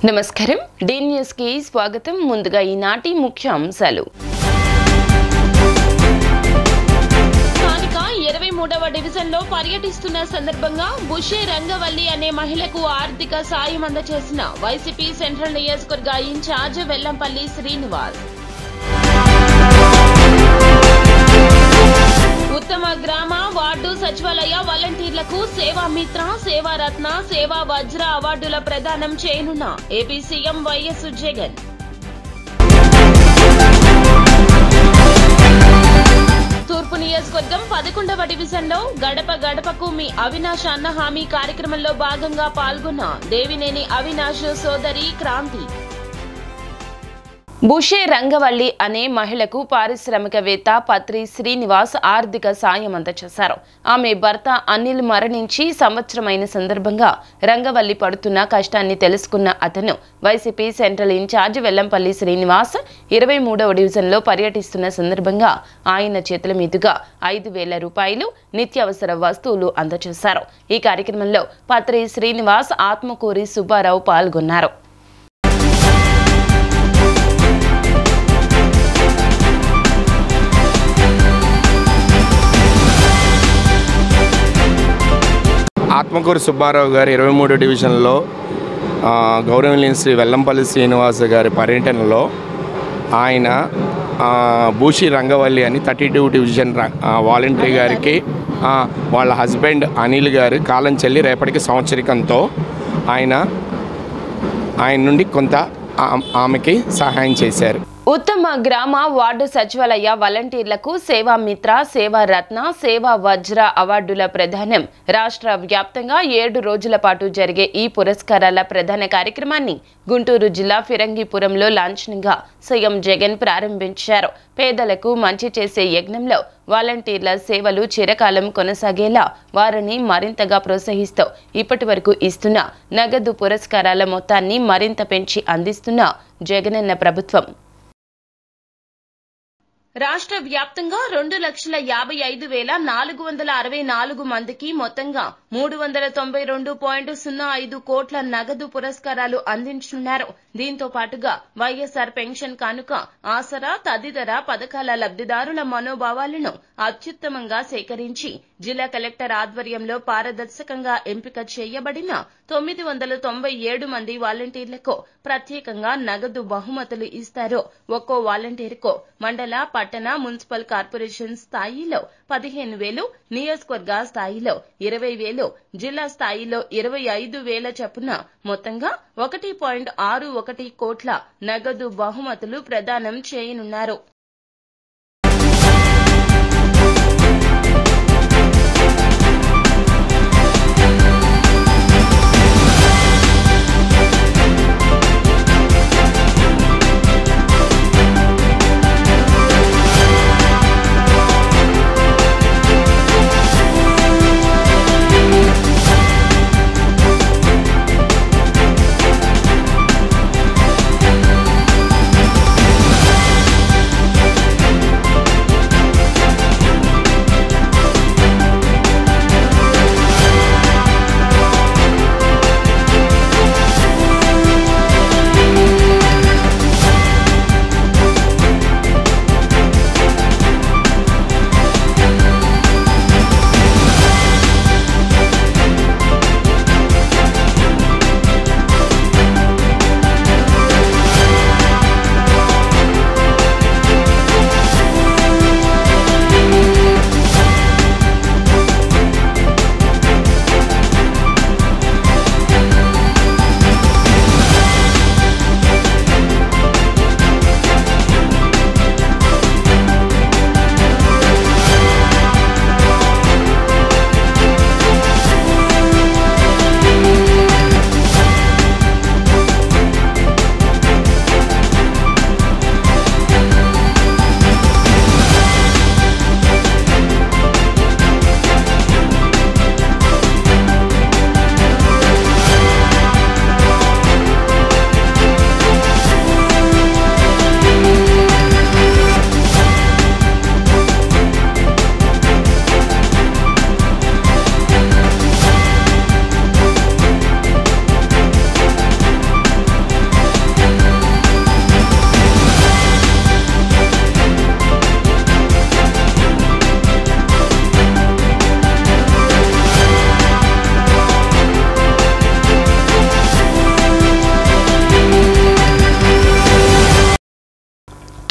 నమస్కారం D news కి స్వాగతం ముందుగా ఈనాటి ముఖ్యాంశాలు స్థానిక 23వ డివిజన్ లో పర్యటిస్తున్న సందర్భంగా బుషే రంగవల్లి అనే మహిళకు ఆర్థిక సాయం అందజేసిన వైసీపీ సెంట్రల్ నియోజకవర్గ ఇన్ఛార్జ్ వెల్లంపల్లి శ్రీనివాస్ ఉత్తమ గ్రామ వార్డు సచివాలయ వాలంటీర్లకు సేవా మిత్ర సేవా రత్న సేవా వజ్ర అవార్డుల ప్రదానం చేయనున్న ఏపీ సీఎం వైఎస్ జగన్. తూర్పు నియోజకవర్గం 11వ డివిజన్లో గడప గడపకు మీ అవినాష్ అన్న హామీ కార్యక్రమంలో భాగంగా పాల్గొన్న దేవినేని అవినాష్ సోదరి క్రాంతి. బుషే రంగవల్లి అనే మహిళకు పారిశ్రామికవేత్త పత్రి శ్రీనివాస్ ఆర్థిక సాయం అందజేశారు. ఆమె భర్త అనిల్ మరణించి సంవత్సరమైన సందర్భంగా రంగవల్లి పడుతున్న కష్టాన్ని తెలుసుకున్న అతను వైసీపీ సెంట్రల్ ఇన్ఛార్జ్ వెల్లంపల్లి శ్రీనివాస్ 23వ డివిజన్లో పర్యటిస్తున్న సందర్భంగా ఆయన చేతుల మీదుగా 5,000 రూపాయలు నిత్యావసర వస్తువులు అందజేశారు. ఈ కార్యక్రమంలో పత్రి శ్రీనివాస్, ఆత్మకూరి సుబ్బారావు పాల్గొన్నారు. ఆత్మకూరు సుబ్బారావు గారు 23వ డివిజన్లో గౌరవనీయ శ్రీ వెల్లంపల్లి శ్రీనివాస్ గారి పర్యటనలో ఆయన బూషి రంగవల్లి అని 32 డివిజన్ వాలంటరీ గారికి వాళ్ళ హస్బెండ్ అనిల్ గారు కాలం చెల్లి రేపటికి సంవత్సరికంతో ఆయన నుండి కొంత ఆమెకి సహాయం చేశారు. ఉత్తమ గ్రామ వార్డు సచివాలయ వాలంటీర్లకు సేవా మిత్ర, సేవా రత్న, సేవా వజ్ర అవార్డుల ప్రదానం రాష్ట్ర వ్యాప్తంగా 7 రోజుల పాటు జరిగే ఈ పురస్కారాల ప్రధాన కార్యక్రమాన్ని గుంటూరు జిల్లా ఫిరంగిపురంలో లాంఛనంగా సీఎం జగన్ ప్రారంభించారు. పేదలకు మంచి చేసే యజ్ఞంలో వాలంటీర్ల సేవలు చిరకాలం కొనసాగేలా వారిని మరింతగా ప్రోత్సహిస్తూ ఇప్పటి వరకు ఇస్తున్న నగదు పురస్కారాల మొత్తాన్ని మరింత పెంచి అందిస్తున్న జగనన్న ప్రభుత్వం. రాష్ట్ర వ్యాప్తంగా 2,55,464 మందికి మొత్తంగా 392.05 కోట్ల నగదు పురస్కారాలు అందించనున్నారు. దీంతో పాటుగా వైఎస్ఆర్ పెన్షన్ కానుక, ఆసరా తదితర పథకాల లబ్దిదారుల మనోభావాలను అత్యుత్తమంగా సేకరించి జిల్లా కలెక్టర్ ఆధ్వర్యంలో పారదర్శకంగా ఎంపిక చేయబడిన 997 మంది వాలంటీర్లకు ప్రత్యేకంగా నగదు బహుమతులు ఇస్తారు. ఒక్కో వాలంటీర్కు మండల, పట్టణ, మున్సిపల్ కార్పొరేషన్ స్థాయిలో 15,000, నియోజకవర్గ స్థాయిలో 20,000, జిల్లా స్థాయిలో 25,000 చొప్పున మొత్తంగా 1.61 కోట్ల నగదు బహుమతులు ప్రదానం చేయనున్నారు.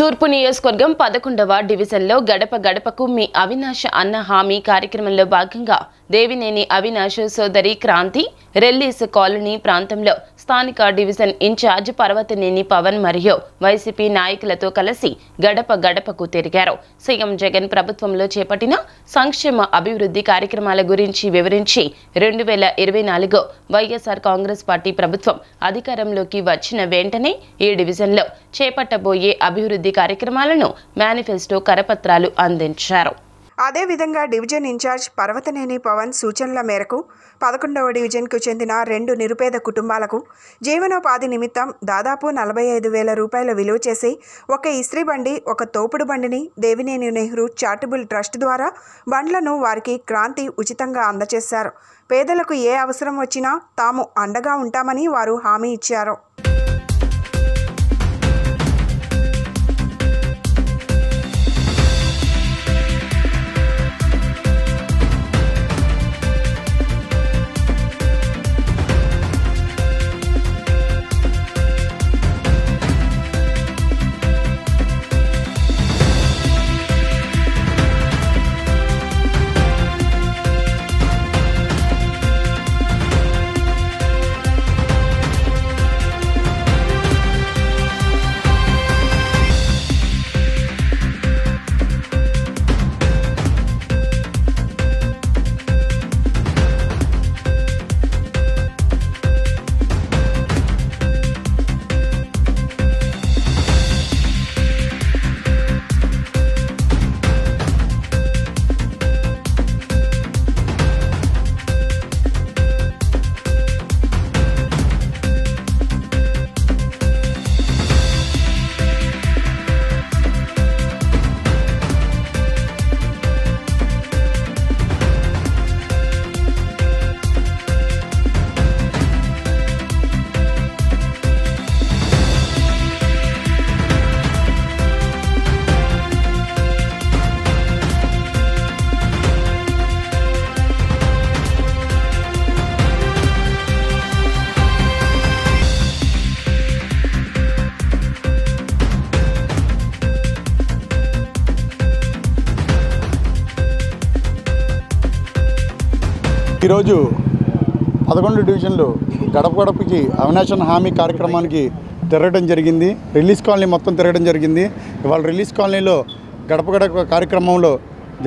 తూర్పు నియోజకవర్గం 11వ డివిజన్లో గడప గడపకు మీ అవినాష్ అన్న హామీ కార్యక్రమంలో భాగంగా దేవినేని అవినాష్ సోదరి క్రాంతి రెల్లీస్ కాలనీ ప్రాంతంలో స్థానిక డివిజన్ ఇన్ఛార్జ్ పర్వతనేని పవన్ మరియు వైసీపీ నాయకులతో కలిసి గడప గడపకు తిరిగారు. సీఎం జగన్ ప్రభుత్వంలో చేపట్టిన సంక్షేమ అభివృద్ధి కార్యక్రమాల గురించి వివరించి 2024 వైఎస్ఆర్ కాంగ్రెస్ పార్టీ ప్రభుత్వం అధికారంలోకి వచ్చిన వెంటనే ఈ డివిజన్లో చేపట్టబోయే అభివృద్ధి కార్యక్రమాలను మేనిఫెస్టో కరపత్రాలు అందించారు. అదేవిధంగా డివిజన్ ఇన్ఛార్జ్ పర్వతనేని పవన్ సూచనల మేరకు 11వ డివిజన్కు చెందిన 2 నిరుపేద కుటుంబాలకు జీవనోపాధి నిమిత్తం దాదాపు 45,000 రూపాయల విలువ చేసి ఒక ఇస్త్రీ బండి, ఒక తోపుడు బండిని దేవినేని నెహ్రూ చారిటబుల్ ట్రస్ట్ ద్వారా బండ్లను వారికి క్రాంతి ఉచితంగా అందజేశారు. పేదలకు ఏ అవసరం వచ్చినా తాము అండగా ఉంటామని వారు హామీ ఇచ్చారు. ఈరోజు 11 డివిజన్లో గడప గడపకి అవినాష్ అన్న హామీ కార్యక్రమానికి తిరగడం జరిగింది. రిలీజ్ కాలనీ మొత్తం తిరగడం జరిగింది. ఇవాళ రిలీజ్ కాలనీలో గడప గడప కార్యక్రమంలో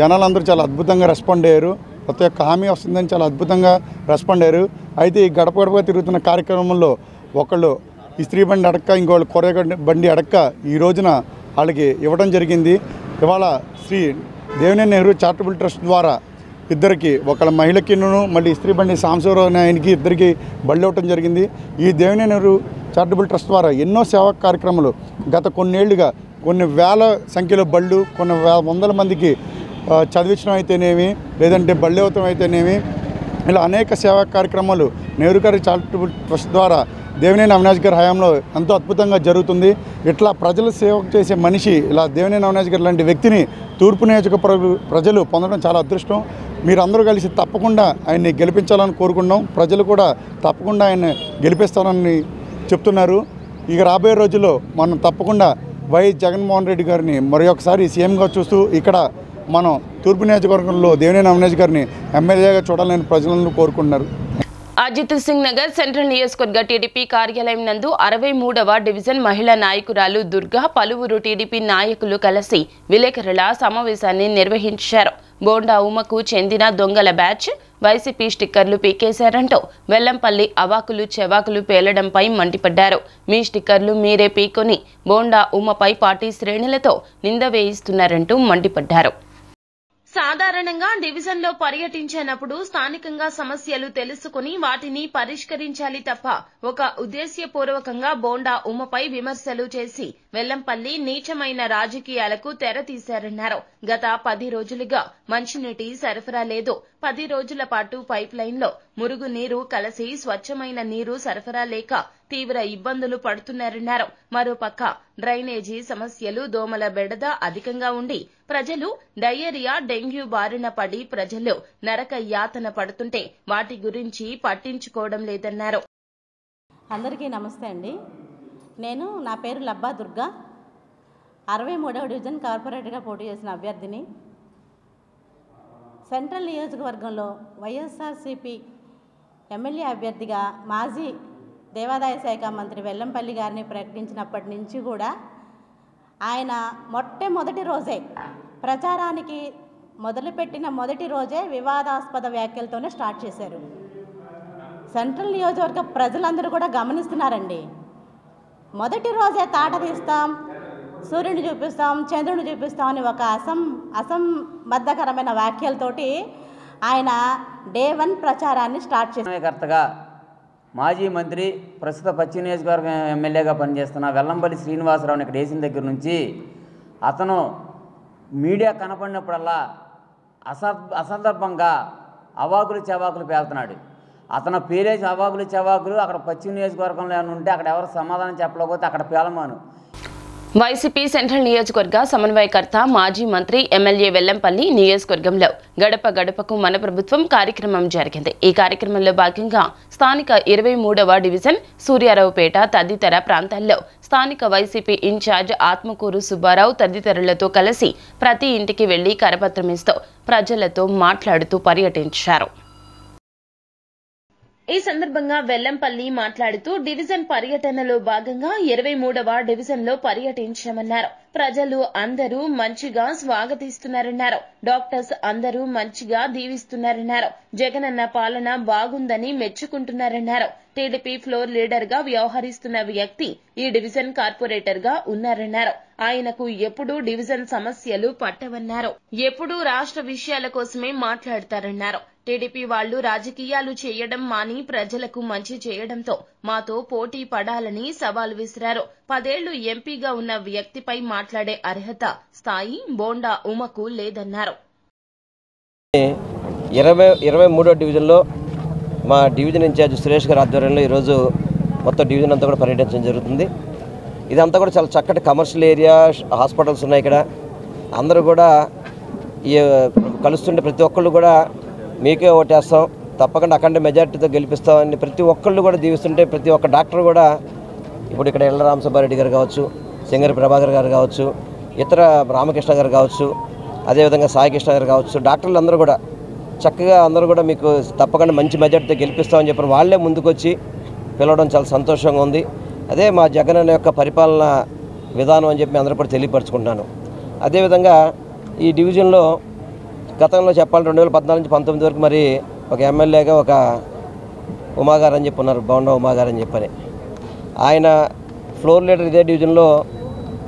జనాలందరూ చాలా అద్భుతంగా రెస్పాండ్ అయ్యారు. ప్రతి ఒక్క హామీ వస్తుందని చాలా అద్భుతంగా రెస్పాండ్ అయ్యారు. అయితే ఈ గడప గడప తిరుగుతున్న కార్యక్రమంలో ఒకళ్ళు ఇస్త్రీ బండి అడక్క, ఇంకోళ్ళు కూరగాయల బండి అడక్క ఈ రోజున వాళ్ళకి ఇవ్వడం జరిగింది. ఇవాళ శ్రీ దేవినేని నెహ్రూ చారిటబుల్ ట్రస్ట్ ద్వారా ఇద్దరికి, ఒకళ్ళ మహిళకిను మళ్ళీ ఇస్త్రీ బండి సాంబశివరావు ఆయనకి ఇద్దరికి బళ్ళు ఇవ్వటం జరిగింది. ఈ దేవినేని నెహ్రూ చారిటబుల్ ట్రస్ట్ ద్వారా ఎన్నో సేవా కార్యక్రమాలు గత కొన్నేళ్లుగా కొన్ని వేల సంఖ్యలో బళ్ళు, కొన్ని వందల మందికి చదివించడం అయితేనేమి, లేదంటే బళ్ళు ఇవ్వటం అయితేనేమి, ఇలా అనేక సేవా కార్యక్రమాలు నెహ్రూ గారి చారిటబుల్ ట్రస్ట్ ద్వారా దేవినేని అవినాష్ గారి హయాంలో ఎంతో అద్భుతంగా జరుగుతుంది. ఇట్లా ప్రజలు సేవ చేసే మనిషి, ఇలా దేవినేని అవినాష్ గారి లాంటి వ్యక్తిని తూర్పు నియోజకవర్గ ప్రజలు పొందడం చాలా అదృష్టం. మీరందరూ కలిసి తప్పకుండా ఆయన్ని గెలిపించాలని కోరుకున్నాం. ప్రజలు కూడా తప్పకుండా ఆయన గెలిపిస్తారని చెప్తున్నారు. ఇక రాబోయే రోజుల్లో మనం తప్పకుండా వైఎస్ జగన్మోహన్ రెడ్డి గారిని మరొకసారి సీఎంగా చూస్తూ ఇక్కడ మనం తూర్పు నియోజకవర్గంలో దేవినేని అవినాష్ గారిని ఎమ్మెల్యేగా చూడాలని ప్రజలను కోరుకుంటున్నారు. అజిత్ సింగ్ నగర్ సెంట్రల్ నియోజకవర్గ టీడీపీ కార్యాలయం నందు 63వ డివిజన్ మహిళా నాయకురాలు దుర్గా పలువురు టీడీపీ నాయకులు కలిసి విలేకరుల సమావేశాన్ని నిర్వహించారు. బోండా ఉమకు చెందిన దొంగల బ్యాచ్ వైసీపీ స్టిక్కర్లు పీకేశారంటూ వెల్లంపల్లి అవాకులు చెవాకులు పేలడంపై మండిపడ్డారు. మీ స్టిక్కర్లు మీరే పీకొని బోండా ఉమపై పార్టీ శ్రేణులతో నింద వేయిస్తున్నారంటూ మండిపడ్డారు. సాధారణంగా డివిజన్లో పర్యటించినప్పుడు స్థానికంగా సమస్యలు తెలుసుకుని వాటిని పరిష్కరించాలి తప్ప ఒక ఉద్దేశ్యపూర్వకంగా బోండా ఉమపై విమర్శలు చేసి వెల్లంపల్లి నీచమైన రాజకీయాలకు తెర తీశారన్నారు. గత 10 రోజులుగా మంచినీటి సరఫరా లేదు. 10 రోజుల పాటు పైప్ లైన్లో మురుగునీరు కలిసి స్వచ్ఛమైన నీరు సరఫరా లేక తీవ్ర ఇబ్బందులు పడుతున్నారన్నారు. మరోపక్క డ్రైనేజీ సమస్యలు, దోమల బెడద అధికంగా ఉండి ప్రజలు డయేరియా, డెంగ్యూ బారిన పడి ప్రజలు నరక యాతన పడుతుంటే వాటి గురించి పట్టించుకోవడం లేదన్నారు. అందరికీ నమస్తే అండి. నా పేరు లబ్బా దుర్గా. 63వ డివిజన్ కార్పొరేటర్గా పోటీ చేసిన అభ్యర్థిని. సెంట్రల్ నియోజకవర్గంలో వైఎస్ఆర్సీపీ ఎమ్మెల్యే అభ్యర్థిగా మాజీ దేవాదాయ శాఖ మంత్రి వెల్లంపల్లి గారిని ప్రకటించినప్పటి నుంచి కూడా ఆయన మొట్టమొదటి రోజే ప్రచారానికి మొదలుపెట్టిన మొదటి రోజే వివాదాస్పద వ్యాఖ్యలతోనే స్టార్ట్ చేశారు. సెంట్రల్ నియోజకవర్గ ప్రజలందరూ కూడా గమనిస్తున్నారండి. మొదటి రోజే తాట తీస్తాం, సూర్యుని చూపిస్తాం, చంద్రుని చూపిస్తాం అని ఒక అసంబద్ధకరమైన వ్యాఖ్యలతోటి ఆయన డే 1 ప్రచారాన్ని స్టార్ట్ చేశారు. మాజీ మంత్రి ప్రస్తుత పశ్చిమ నియోజకవర్గం ఎమ్మెల్యేగా పనిచేస్తున్న వెల్లంపల్లి శ్రీనివాసరావుని ఇక్కడ వేసిన దగ్గర నుంచి అతను మీడియా కనపడినప్పుడల్లా అసందర్భంగా అవాకులు చెవాకులు పేలుతున్నాడు. అతను పేరేసి అవాకులు చెవాకులు అక్కడ పశ్చిమ నియోజకవర్గంలో ఏమైనా ఉంటే అక్కడ ఎవరు సమాధానం చెప్పలేకపోతే అక్కడ పేలమాను. వైసీపీ సెంట్రల్ నియోజకవర్గ సమన్వయకర్త మాజీ మంత్రి ఎమ్మెల్యే వెల్లంపల్లి నియోజకవర్గంలో గడప గడపకు మన ప్రభుత్వం కార్యక్రమం జరిగింది. ఈ కార్యక్రమంలో భాగంగా స్థానిక 23వ డివిజన్ సూర్యారావుపేట తదితర ప్రాంతాల్లో స్థానిక వైసీపీ ఇన్ఛార్జ్ ఆత్మకూరు సుబ్బారావు తదితరులతో కలిసి ప్రతి ఇంటికి వెళ్లి కరపత్రమిస్తూ ప్రజలతో మాట్లాడుతూ పర్యటించారు. ఈ సందర్భంగా వెల్లంపల్లి మాట్లాడుతూ డివిజన్ పర్యటనలో భాగంగా 23వ డివిజన్లో పర్యటించామన్నారు. ప్రజలు అందరూ మంచిగా స్వాగతిస్తున్నారన్నారు. డాక్టర్స్ అందరూ మంచిగా దీవిస్తున్నారన్నారు. జగనన్న పాలన బాగుందని మెచ్చుకుంటున్నారన్నారు. టీడీపీ ఫ్లోర్ లీడర్ గా వ్యవహరిస్తున్న వ్యక్తి ఈ డివిజన్ కార్పొరేటర్ గా ఉన్నారన్నారు. ఆయనకు ఎప్పుడూ డివిజన్ సమస్యలు పట్టవన్నారు. ఎప్పుడూ రాష్ట్ర విషయాల కోసమే మాట్లాడతారన్నారు. టీడీపీ వాళ్లు రాజకీయాలు చేయడం మాని ప్రజలకు మంచి చేయడంతో మాతో పోటీ పడాలని సవాల్ విసిరారు. 10 ఏళ్లు ఎంపీగా ఉన్న వ్యక్తిపై మాట్లాడే అర్హత స్థాయి బోండా ఉమకు లేదన్నారు. 23వ డివిజన్లో మా డివిజన్ ఇన్ఛార్జ్ సురేష్ గారి ఆధ్వర్యంలో ఈరోజు మొత్తం డివిజన్ అంతా కూడా పర్యటించడం జరుగుతుంది. ఇదంతా కూడా చాలా చక్కటి కమర్షియల్ ఏరియా, హాస్పిటల్స్ ఉన్నాయి ఇక్కడ. అందరూ కూడా కలుస్తుంటే ప్రతి ఒక్కళ్ళు కూడా మీకే ఓటేస్తాం, తప్పకుండా అఖండ మెజార్టీతో గెలిపిస్తామని ప్రతి ఒక్కళ్ళు కూడా దీవిస్తుంటే ప్రతి ఒక్క డాక్టర్ కూడా ఇప్పుడు ఇక్కడ ఎల్ల రామసుబ్బారెడ్డి గారు కావచ్చు, సింగరి ప్రభాకర్ గారు కావచ్చు, ఇతర రామకృష్ణ గారు కావచ్చు, అదేవిధంగా సాయికృష్ణ గారు కావచ్చు, డాక్టర్లు అందరూ కూడా చక్కగా అందరూ కూడా మీకు తప్పకుండా మంచి మెజార్టీతో గెలిపిస్తామని చెప్పిన వాళ్ళే ముందుకొచ్చి పిలవడం చాలా సంతోషంగా ఉంది. అదే మా జగన్ యొక్క పరిపాలన విధానం అని చెప్పి అందరూ కూడా తెలియపరచుకుంటున్నాను. అదేవిధంగా ఈ డివిజన్లో గతంలో చెప్పాలి 2014 నుంచి 19 వరకు మరి ఒక ఎమ్మెల్యేగా ఒక ఉమాగారు అని చెప్పి ఉన్నారు, బౌండా ఉమాగారు అని చెప్పని. ఆయన ఫ్లోర్ లీడర్ ఇదే డివిజన్లో,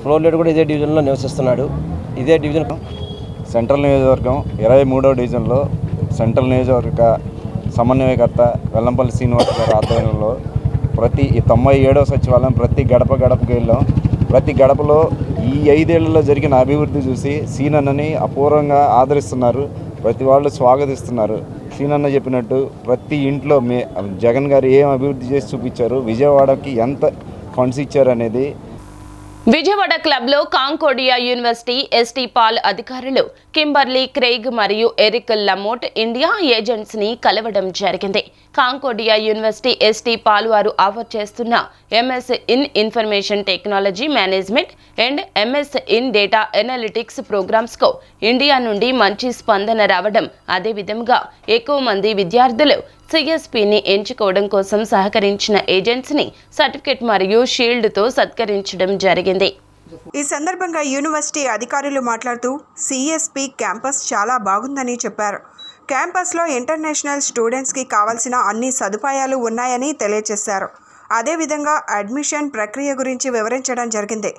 ఫ్లోర్ లీడర్ కూడా ఇదే డివిజన్లో నివసిస్తున్నాడు. ఇదే డివిజన్ సెంట్రల్ నియోజకవర్గం 23వ డివిజన్లో సెంట్రల్ నియోజకవర్గ సమన్వయకర్త వెల్లంపల్లి శ్రీనివాస్ గారి ఆధ్వర్యంలో ప్రతి 97వ సచివాలయం ప్రతి గడపకి వెళ్ళాం. ప్రతి గడపలో ఈ 5 ఏళ్లలో జరిగిన అభివృద్ధి చూసి సీనన్నని అపూర్వంగా ఆదరిస్తున్నారు. ప్రతి వాళ్ళు స్వాగతిస్తున్నారు. సీనన్న చెప్పినట్టు ప్రతి ఇంట్లో జగన్ గారు ఏం అభివృద్ధి చేసి చూపించారు, విజయవాడకి ఎంత ఫండ్స్ ఇచ్చారు అనేది. విజయవాడ క్లబ్లో కాంకోడియా యూనివర్సిటీ ఎస్టీ పాల్ అధికారులు కింబర్లీ క్రెయిగ్ మరియు ఎరిక్ లమోట్ ఇండియా ఏజెంట్స్ ని కలవడం జరిగింది. కాంకోడియా యూనివర్సిటీ ఎస్టీ పాల్ వారు ఆఫర్ చేస్తున్న MS in information technology management and MS in data analytics programs కు ఇండియా నుండి మంచి స్పందన రావడం, అదేవిధంగా ఎక్కువ మంది విద్యార్థులు సిఎస్పిని ఎంచుకోవడం కోసం సహకరించిన ఏజెంట్స్ ని సర్టిఫికెట్ మరియు షీల్డ్ తో సత్కరించడం జరిగింది. ఈ సందర్భంగా యూనివర్సిటీ అధికారులు మాట్లాడుతూ సిఎస్పి క్యాంపస్ చాలా బాగుందని చెప్పారు. క్యాంపస్లో ఇంటర్నేషనల్ స్టూడెంట్స్కి కావాల్సిన అన్ని సదుపాయాలు ఉన్నాయని తెలియజేశారు. అదేవిధంగా అడ్మిషన్ ప్రక్రియ గురించి వివరించడం జరిగింది.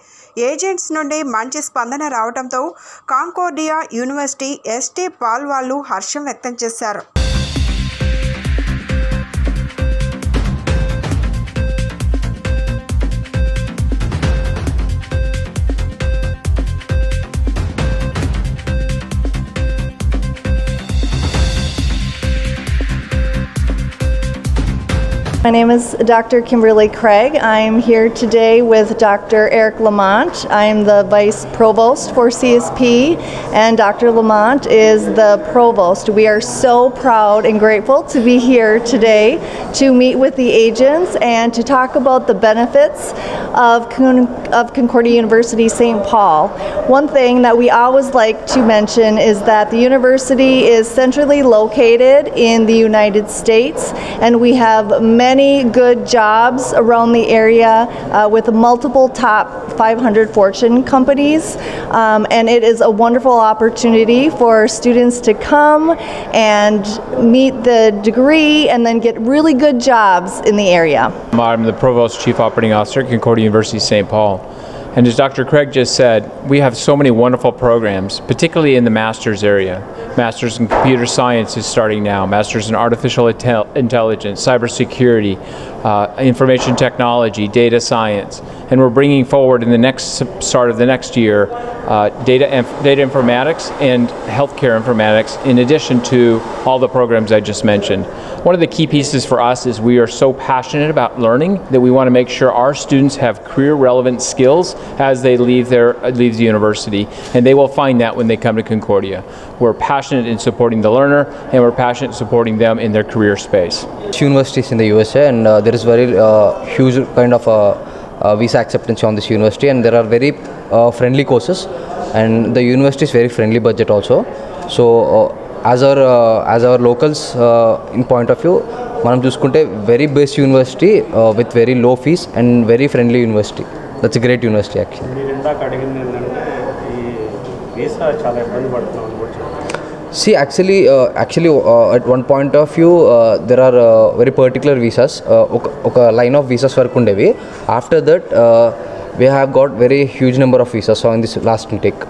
ఏజెంట్స్ నుండి మంచి స్పందన రావడంతో కాంకోర్డియా యూనివర్సిటీ ఎస్టీ పాల్ వాళ్ళు హర్షం వ్యక్తం చేశారు. My name is Dr. Kimberly Craig. I'm here today with Dr. Eric Lamont. I'm the Vice Provost for CSP, and Dr. Lamont is the Provost. We are so proud and grateful to be here today to meet with the agents and to talk about the benefits of Concordia University St. Paul. One thing that we always like to mention is that the university is centrally located in the United States, and we have many good jobs around the area with multiple top 500 Fortune companies, and it is a wonderful opportunity for students to come and meet the degree and then get really good jobs in the area. I'm the Provost Chief Operating Officer at Concordia University St. Paul. And as Dr. Craig just said, we have so many wonderful programs, particularly in the master's area. Master's in computer science is starting now, master's in artificial intelligence, cybersecurity, information technology, data science. And we're bringing forward in the start of the next year data informatics and healthcare informatics, in addition to all the programs I just mentioned. One of the key pieces for us is we are so passionate about learning that we want to make sure our students have career relevant skills as they leave the university, and they will find that when they come to Concordia. We're passionate in supporting the learner, and we're passionate in supporting them in their career space. Universities in the USA, and there is very huge kind of visa acceptance on this university, and there are very friendly courses, and the university is very friendly budget also. So as our locals in point of view, మనం చూసుకుంటే very best university with very low fees and very friendly university. That's a great university actually. See, actually, at one point of view, there are very particular visas. Oka line of visas varaku undevi. After that, we have got very huge number of visas on this last intake.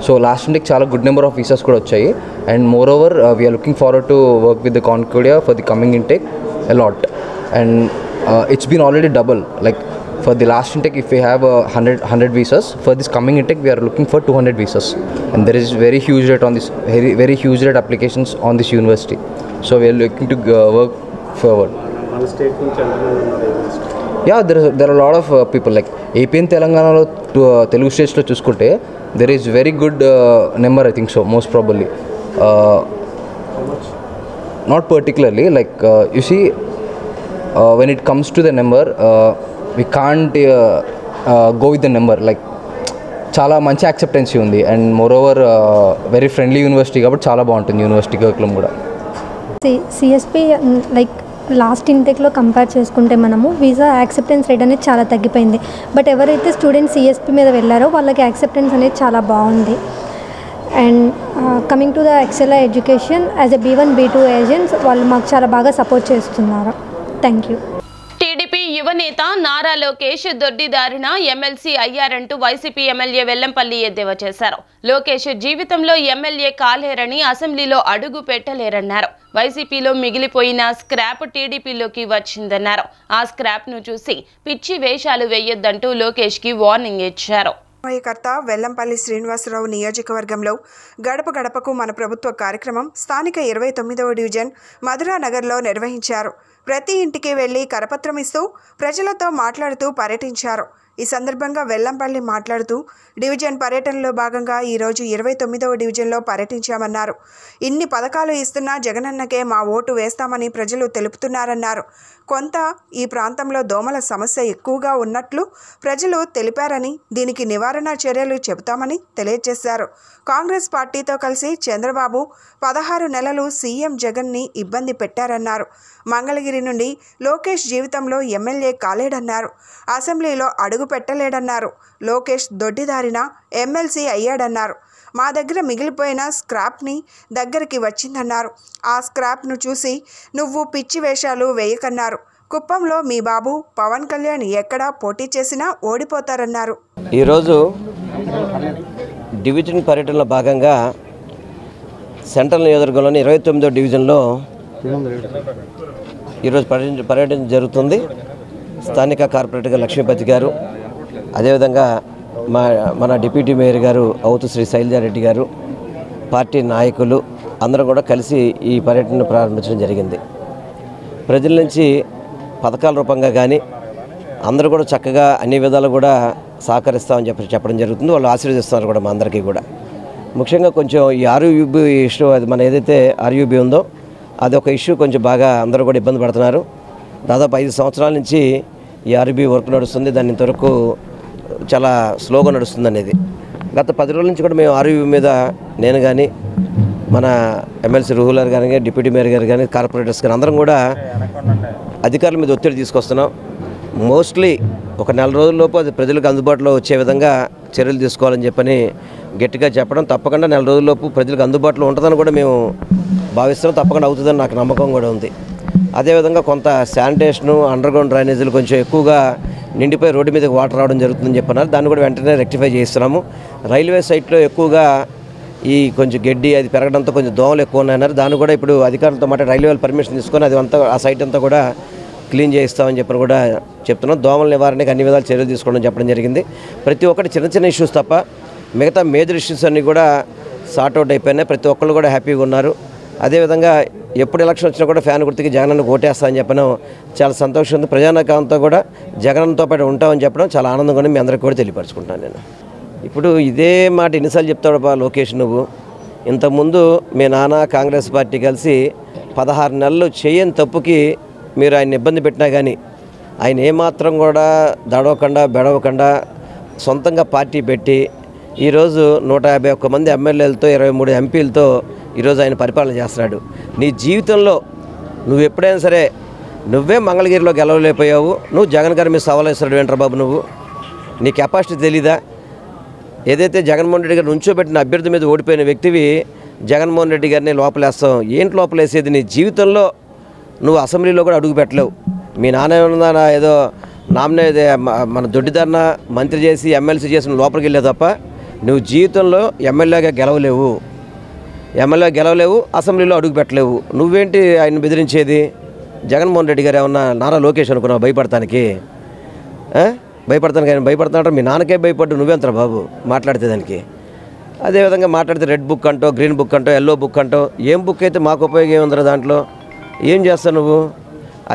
So last intake చాలా good number of visas కూడా వచ్చాయి. And moreover, we are looking forward to work with the Concordia for the coming intake a lot. And it's been already double. Like for the last intake, if we have 100 visas, for this coming intake, we are looking for 200 visas. And there is very huge rate on this, very huge rate applications on this university. So we are looking to work forward. Yeah, there are a lot of people like AP and Telangana Telugu states lo chusukunte there is very good number, I think so, most probably. Not particularly, like you see, when it comes to the number, we can't go with the number. Like చాలా మంచి acceptancy ఉంది, and moreover very friendly university కాబట్టి చాలా బాగుంటుంది university curriculum కూడా. CSP like last ఇంటెక్లో compare చేసుకుంటే మనము visa acceptance rate అనేది చాలా తగ్గిపోయింది. బట్ ఎవరైతే స్టూడెంట్స్ సిఎస్పి మీద వెళ్ళారో వాళ్ళకి యాక్సెప్టెన్స్ అనేది చాలా బాగుంది. And coming to the Excel education as a B1 B2 agents వాళ్ళు మాకు చాలా బాగా సపోర్ట్ చేస్తున్నారు. Thank you. టీడీపీ యువనేత నారా లోకేష్ దొడ్డిదారిన ఎమ్మెల్సీ అయ్యారంటూ వైసీపీ ఎమ్మెల్యే వెల్లంపల్లి ఎద్దేవా చేశారు. లోకేష్ జీవితంలో ఎమ్మెల్యే కాలేరని, అసెంబ్లీలో అడుగు పెట్టలేరన్నారు. వైసీపీలో మిగిలిపోయిన స్క్రాప్ టీడీపీలోకి వచ్చిందన్నారు. ఆ స్క్రాప్ ను చూసి పిచ్చి వేషాలు వేయొద్దంటూ లోకేష్ కి వార్నింగ్ ఇచ్చారు. సమన్వయకర్త వెల్లంపల్లి శ్రీనివాసరావు నియోజకవర్గంలో గడప గడపకు మన ప్రభుత్వ కార్యక్రమం స్థానిక 29వ డివిజన్ మధురానగర్లో నిర్వహించారు. ప్రతి ఇంటికి వెళ్లి కరపత్రం ఇస్తూ ప్రజలతో మాట్లాడుతూ పర్యటించారు. ఈ సందర్భంగా వెల్లంపల్లి మాట్లాడుతూ డివిజన్ పర్యటనలో భాగంగా ఈరోజు 29వ డివిజన్లో పర్యటించామన్నారు. ఇన్ని పథకాలు ఇస్తున్నా జగనన్నకే మా ఓటు వేస్తామని ప్రజలు తెలుపుతున్నారన్నారు. కొంత ఈ ప్రాంతంలో దోమల సమస్య ఎక్కువగా ఉన్నట్లు ప్రజలు తెలిపారని, దీనికి నివారణ చర్యలు చెబుతామని తెలియజేశారు. కాంగ్రెస్ పార్టీతో కలిసి చంద్రబాబు 16 నెలలు సీఎం జగన్ని ఇబ్బంది పెట్టారన్నారు. మంగళగిరి నుండి లోకేష్ జీవితంలో ఎమ్మెల్యే కాలేడన్నారు. అసెంబ్లీలో అడుగు పెట్టలేడన్నారు. లోకేష్ దొడ్డిదారిన ఎమ్మెల్సీ అయ్యాడన్నారు. మా దగ్గర మిగిలిపోయిన స్క్రాప్ని దగ్గరికి వచ్చిందన్నారు. ఆ స్క్రాప్ను చూసి నువ్వు పిచ్చి వేషాలు వేయకన్నారు. కుప్పంలో మీ బాబు పవన్ కళ్యాణ్ ఎక్కడా పోటీ చేసినా ఓడిపోతారన్నారు. ఈరోజు డివిజన్ పర్యటనలో భాగంగా సెంట్రల్ నియోజకవర్గంలోని 29వ డివిజన్లో ఈరోజు పర్యటన జరుగుతుంది. స్థానిక కార్పొరేటర్గా లక్ష్మీపతి గారు, అదేవిధంగా మన డిప్యూటీ మేయర్ గారు అవుతు శ్రీ శైలజారెడ్డి గారు, పార్టీ నాయకులు అందరూ కూడా కలిసి ఈ పర్యటనను ప్రారంభించడం జరిగింది. ప్రజల నుంచి పథకాల రూపంగా కానీ అందరూ కూడా చక్కగా అన్ని విధాలు కూడా సహకరిస్తామని చెప్పడం జరుగుతుంది. వాళ్ళు ఆశీర్వదిస్తున్నారు కూడా మా అందరికీ కూడా. ముఖ్యంగా కొంచెం ఈ ఆర్యూబీ ఇష్యూ, అది మన ఏదైతే ఆర్యూబీ ఉందో అది ఒక ఇష్యూ కొంచెం బాగా అందరూ కూడా ఇబ్బంది పడుతున్నారు. దాదాపు 5 సంవత్సరాల నుంచి ఈ ఆర్యూబీ వర్క్ నడుస్తుంది. దాని ఇంతవరకు చాలా స్లోగా నడుస్తుంది అనేది. గత 10 రోజుల నుంచి కూడా మేము ఆర్యూబీ మీద నేను కానీ మన ఎమ్మెల్సీ రూహులర్ గారు కానీ డిప్యూటీ మేయర్ గారు కానీ కార్పొరేటర్స్ కానీ అందరం కూడా అధికారుల మీద ఒత్తిడి తీసుకొస్తున్నాం. మోస్ట్లీ ఒక 4 రోజుల్లోపు అది ప్రజలకు అందుబాటులో వచ్చే విధంగా చర్యలు తీసుకోవాలని చెప్పని గట్టిగా చెప్పడం, తప్పకుండా 4 రోజుల్లోపు ప్రజలకు అందుబాటులో ఉంటుందని కూడా మేము భావిస్తున్నాం. తప్పకుండా అవుతుందని నాకు నమ్మకం కూడా ఉంది. అదేవిధంగా కొంత శానిటేషను, అండర్గ్రౌండ్ డ్రైనేజీలు కొంచెం ఎక్కువగా నిండిపోయి రోడ్డు మీదకి వాటర్ రావడం జరుగుతుందని చెప్పన్నారు. దాన్ని కూడా వెంటనే రెక్టిఫై చేస్తున్నాము. రైల్వే సైట్లో ఎక్కువగా ఈ కొంచెం గడ్డి అది పెరగడంతో కొంచెం దోమలు ఎక్కువ ఉన్నాయన్నారు. దాన్ని కూడా ఇప్పుడు అధికారులతో మాట రైల్వే వాళ్ళు పర్మిషన్ తీసుకొని అది అంతా ఆ సైట్ అంతా కూడా క్లీన్ చేయిస్తామని చెప్పని కూడా చెప్తున్నాం. దోమల నివారణకి అన్ని విధాలు చర్యలు తీసుకోవడం చెప్పడం జరిగింది. ప్రతి ఒక్కటి చిన్న చిన్న ఇష్యూస్ తప్ప మిగతా మేజర్ ఇష్యూస్ అన్నీ కూడా సార్ట్అవుట్ అయిపోయినాయి. ప్రతి ఒక్కళ్ళు కూడా హ్యాపీగా ఉన్నారు. అదేవిధంగా ఎప్పుడు ఎలక్షన్ వచ్చినా కూడా ఫ్యాన్ గుర్తుకి జగనన్నకు ఓటేస్తామని చెప్పడం చాలా సంతోషం ఉంది. ప్రజానీకంతో కూడా జగనన్నతో పాటు ఉంటామని చెప్పడం చాలా ఆనందంగా ఉంది. మీ అందరికీ కూడా తెలియపరచుకుంటాను నేను. ఇప్పుడు ఇదే మాట ఎన్నిసార్లు చెప్తాడు బా లోకేష్ నువ్వు. ఇంతకుముందు మీ నాన్న కాంగ్రెస్ పార్టీ కలిసి 16 నెలలు చేయని తప్పుకి మీరు ఆయన ఇబ్బంది పెట్టినా కానీ ఆయన ఏమాత్రం కూడా దడవకుండా బెడవకుండా సొంతంగా పార్టీ పెట్టి ఈరోజు 151 మంది ఎమ్మెల్యేలతో 23 ఎంపీలతో ఈరోజు ఆయన పరిపాలన చేస్తున్నాడు. నీ జీవితంలో నువ్వు ఎప్పుడైనా సరే నువ్వే మంగళగిరిలో గెలవలేకపోయావు, నువ్వు జగన్ గారి మీద సవాల్ వేస్తున్నాడు ఏంట్రా బాబు నువ్వు? నీ కెపాసిటీ తెలీదా? ఏదైతే జగన్మోహన్ రెడ్డి గారు నుంచోబెట్టిన అభ్యర్థి మీద ఓడిపోయిన వ్యక్తివి జగన్మోహన్ రెడ్డి గారిని లోపలేస్తావు. ఏంటి లోపలేసేది? నీ జీవితంలో నువ్వు అసెంబ్లీలో కూడా అడుగు పెట్టలేవు. మీ నాన్న ఏమన్నా ఏదో నామినే మన దొడ్డిదారిన మంత్రి చేసి ఎమ్మెల్సీ చేసి నువ్వు లోపలికి వెళ్ళే తప్ప నువ్వు జీవితంలో ఎమ్మెల్యేగా గెలవలేవు, అసెంబ్లీలో అడుగు పెట్టలేవు. నువ్వేంటి ఆయన బెదిరించేది? జగన్మోహన్ రెడ్డి గారు ఏమన్నా నారా లోకేష్ అనుకున్నావు భయపడటానికి? భయపడతానికి ఆయన భయపడుతున్నాడు. మీ నాన్నకే భయపడ్డు నువ్వెంతరా బాబు మాట్లాడితే దానికి? అదేవిధంగా మాట్లాడితే రెడ్ బుక్ అంటో, గ్రీన్ బుక్ అంటో, ఎల్లో బుక్ అంటో, ఏం బుక్ అయితే మాకు ఉపయోగం ఏముందిరా దాంట్లో? ఏం చేస్తావు నువ్వు?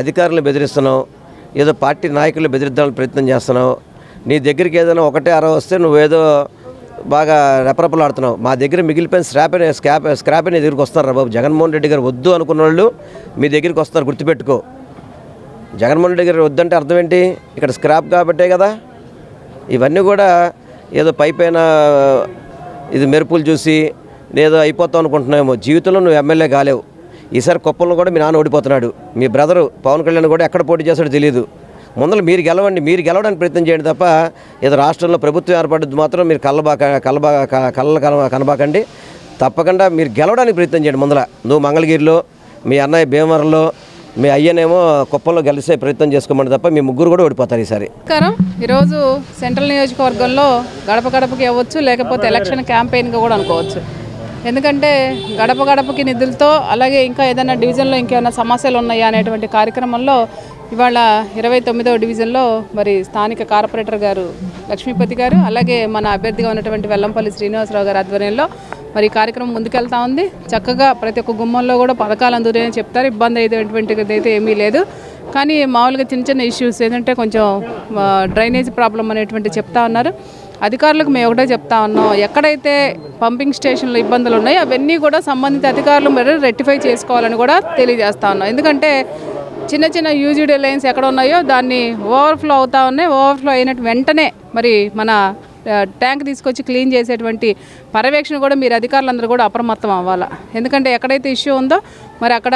అధికారులను బెదిరిస్తున్నావు, ఏదో పార్టీ నాయకులను బెదిరిద్దామని ప్రయత్నం చేస్తున్నావు. నీ దగ్గరికి ఏదైనా 1-6 వస్తే నువ్వేదో బాగా రెపరెపలాడుతున్నావు. మా దగ్గర మిగిలిపోయిన స్క్రాప్ నీ దగ్గరికి వస్తున్నారు బాబు. జగన్మోహన్ రెడ్డి గారు వద్దు అనుకున్న వాళ్ళు మీ దగ్గరికి వస్తున్నారు, గుర్తుపెట్టుకో. జగన్మోహన్ రెడ్డి గారు వద్దంటే అర్థం ఏంటి? ఇక్కడ స్క్రాప్ కాబట్టే కదా. ఇవన్నీ కూడా ఏదో పైపైన ఇది మెరుపులు చూసి ఏదో అయిపోతావు అనుకుంటున్నామో. జీవితంలో నువ్వు ఎమ్మెల్యే కాలేవు. ఈసారి కుప్పంలో కూడా మీ నాన్న ఓడిపోతున్నాడు. మీ బ్రదరు పవన్ కళ్యాణ్ కూడా ఎక్కడ పోటీ చేస్తాడో తెలియదు. ముందర మీరు గెలవండి, మీరు గెలవడానికి ప్రయత్నం చేయండి తప్ప ఏదో రాష్ట్రంలో ప్రభుత్వం ఏర్పడ్డది మాత్రం మీరు కళ్ళ కనబాకండి. తప్పకుండా మీరు గెలవడానికి ప్రయత్నం చేయండి. ముందర నువ్వు మంగళగిరిలో, మీ అన్నయ్య భీమవరంలో, మీ అయ్యనేమో కుప్పంలో గెలిచే ప్రయత్నం చేసుకోమని తప్ప మీ ముగ్గురు కూడా ఓడిపోతారు ఈసారి. ఈరోజు సెంట్రల్ నియోజకవర్గంలో గడప గడపకి అవ్వచ్చు, లేకపోతే ఎలక్షన్ క్యాంపెయిన్గా కూడా అనుకోవచ్చు. ఎందుకంటే గడప గడపకి నిధులతో, అలాగే ఇంకా ఏదైనా డివిజన్లో ఇంకేమైనా సమస్యలు ఉన్నాయా అనేటువంటి కార్యక్రమంలో ఇవాళ 29వ డివిజన్లో మరి స్థానిక కార్పొరేటర్ గారు లక్ష్మీపతి గారు, అలాగే మన అభ్యర్థిగా ఉన్నటువంటి వెల్లంపల్లి శ్రీనివాసరావు గారి ఆధ్వర్యంలో మరి ఈ కార్యక్రమం ముందుకెళ్తా ఉంది. చక్కగా ప్రతి ఒక్క గుమ్మంలో కూడా పథకాలు అందుతాయని చెప్తారు. ఇబ్బంది అయ్యేటువంటిది అయితే ఏమీ లేదు. కానీ మామూలుగా చిన్న చిన్న ఇష్యూస్ ఏంటంటే కొంచెం డ్రైనేజ్ ప్రాబ్లం అనేటువంటి చెప్తా ఉన్నారు. అధికారులకు మేము ఒకటే చెప్తా ఉన్నాం, ఎక్కడైతే పంపింగ్ స్టేషన్లో ఇబ్బందులు ఉన్నాయో అవన్నీ కూడా సంబంధిత అధికారులు మరి రెక్టిఫై చేసుకోవాలని కూడా తెలియజేస్తా ఉన్నాం. ఎందుకంటే చిన్న చిన్న యూజీడీ లైన్స్ ఎక్కడ ఉన్నాయో దాన్ని ఓవర్ఫ్లో అవుతా ఉన్నాయి. ఓవర్ఫ్లో అయినట్టు వెంటనే మరి మన ట్యాంక్ తీసుకొచ్చి క్లీన్ చేసేటువంటి పర్యవేక్షణ కూడా మీరు అధికారులందరూ కూడా అప్రమత్తం అవ్వాలా. ఎందుకంటే ఎక్కడైతే ఇష్యూ ఉందో మరి అక్కడ